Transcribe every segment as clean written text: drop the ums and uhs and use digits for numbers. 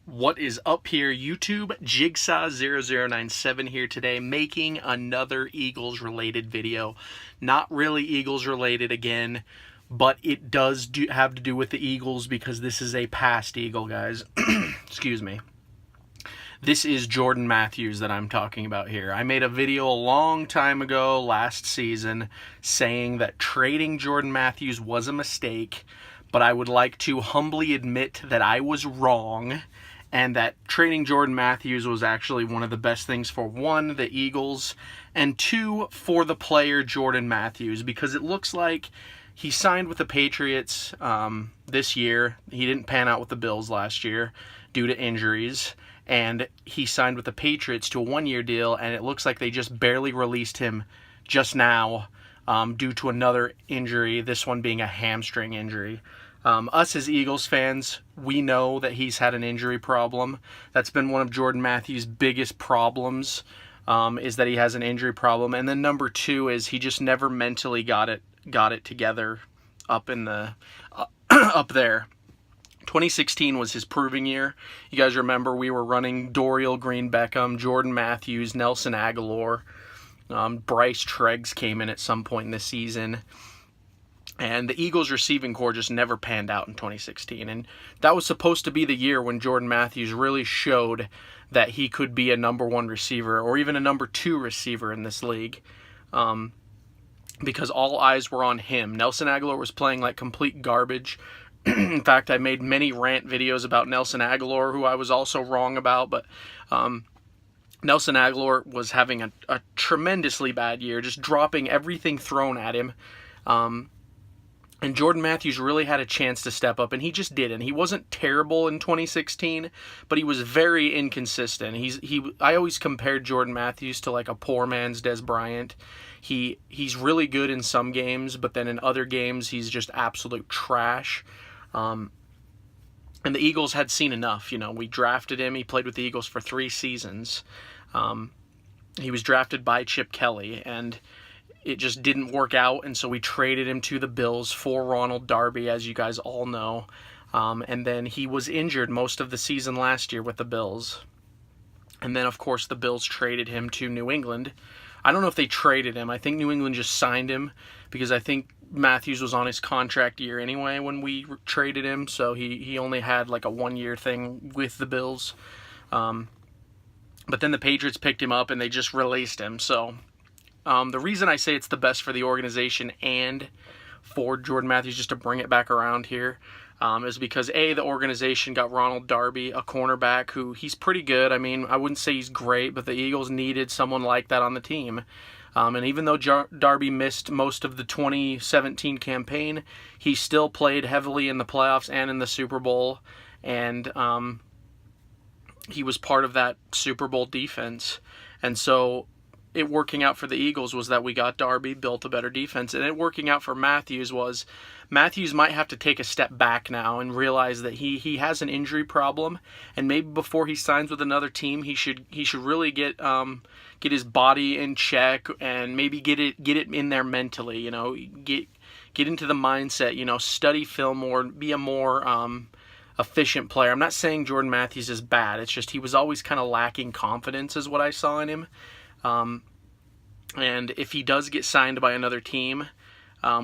What is up here, YouTube? Jigsaw0097 here today, making another Eagles related video. Not really Eagles related again, but it does have to do with the Eagles because this is a past Eagle, guys. Excuse me. This is Jordan Matthews that I'm talking about here. I made a video a long time ago, last season, saying that trading Jordan Matthews was a mistake, but I would like to humbly admit that I was wrong, and that trading Jordan Matthews was actually one of the best things for, one, the Eagles, and two, for the player Jordan Matthews, because it looks like he signed with the Patriots this year. He didn't pan out with the Bills last year due to injuries, and he signed with the Patriots to a one-year deal, and it looks like they just barely released him just now due to another injury, this one being a hamstring injury. Us as Eagles fans, we know that he's had an injury problem. That's been one of Jordan Matthews' biggest problems, is that he has an injury problem. And then number two is he just never mentally got it together up in the up there. 2016 was his proving year. You guys remember we were running Dorial Green-Beckham, Jordan Matthews, Nelson Aguilar. Bryce Treggs came in at some point in the season. And the Eagles receiving core just never panned out in 2016. And that was supposed to be the year when Jordan Matthews really showed that he could be a number one receiver or even a number two receiver in this league. Because all eyes were on him. Nelson Aguilar was playing like complete garbage. In fact, I made many rant videos about Nelson Aguilar, who I was also wrong about. But Nelson Aguilar was having a tremendously bad year, just dropping everything thrown at him. And Jordan Matthews really had a chance to step up, and he just didn't. He wasn't terrible in 2016, but he was very inconsistent. I always compared Jordan Matthews to like a poor man's Des Bryant. He's really good in some games, but then in other games he's just absolute trash. And the Eagles had seen enough. You know, we drafted him. He played with the Eagles for 3 seasons. He was drafted by Chip Kelly, and it just didn't work out, and so we traded him to the Bills for Ronald Darby, as you guys all know. And then he was injured most of the season last year with the Bills. And then, of course, the Bills traded him to New England. I don't know if they traded him. I think New England just signed him because I think Matthews was on his contract year anyway when we traded him, so he only had like a one-year thing with the Bills. But then the Patriots picked him up, and they just released him, so... the reason I say it's the best for the organization and for Jordan Matthews, just to bring it back around here, is because, A, the organization got Ronald Darby, a cornerback who he's pretty good. I mean, I wouldn't say he's great, but the Eagles needed someone like that on the team. And even though Darby missed most of the 2017 campaign, he still played heavily in the playoffs and in the Super Bowl, and he was part of that Super Bowl defense. And so it working out for the Eagles was that we got Darby, built a better defense, and it working out for Matthews was Matthews might have to take a step back now and realize that he has an injury problem, and maybe before he signs with another team, he should really get his body in check and maybe get it in there mentally. You know, get into the mindset. You know, study film more, be a more efficient player. I'm not saying Jordan Matthews is bad. It's just he was always kind of lacking confidence, is what I saw in him. And if he does get signed by another team,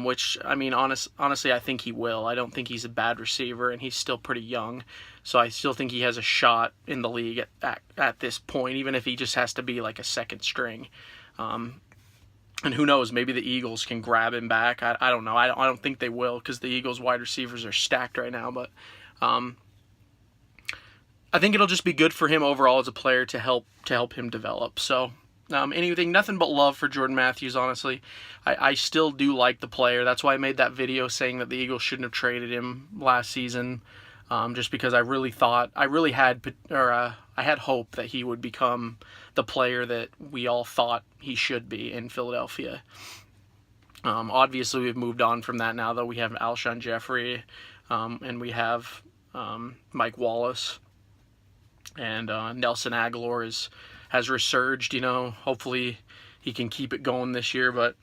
which, I mean, honestly, I think he will. I don't think he's a bad receiver, and he's still pretty young. So I still think he has a shot in the league at this point, even if he just has to be like a second string. And who knows, maybe the Eagles can grab him back. I don't know. I don't think they will, because the Eagles wide receivers are stacked right now. But I think it'll just be good for him overall as a player to help him develop. So... nothing but love for Jordan Matthews, honestly. I still do like the player. That's why I made that video saying that the Eagles shouldn't have traded him last season, just because I had hope that he would become the player that we all thought he should be in Philadelphia. Obviously, we've moved on from that now, though. We have Alshon Jeffrey, and we have Mike Wallace, and Nelson Aguilar has resurged. You know, hopefully he can keep it going this year, but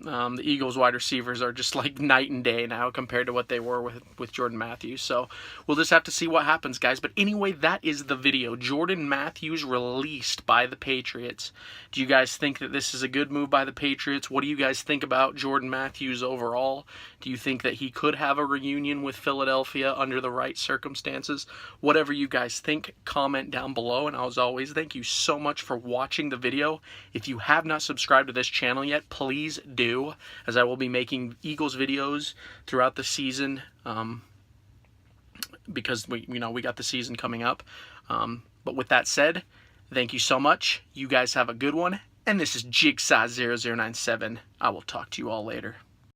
The Eagles wide receivers are just like night and day now compared to what they were with Jordan Matthews. So we'll just have to see what happens, guys. But anyway, that is the video. Jordan Matthews released by the Patriots. Do you guys think that this is a good move by the Patriots? What do you guys think about Jordan Matthews overall? Do you think that he could have a reunion with Philadelphia under the right circumstances? Whatever you guys think, comment down below. And as always, thank you so much for watching the video. If you have not subscribed to this channel yet, please do, as I will be making Eagles videos throughout the season, because we got the season coming up. But with that said, thank you so much. You guys have a good one, and this is Jigsaw0097. I will talk to you all later.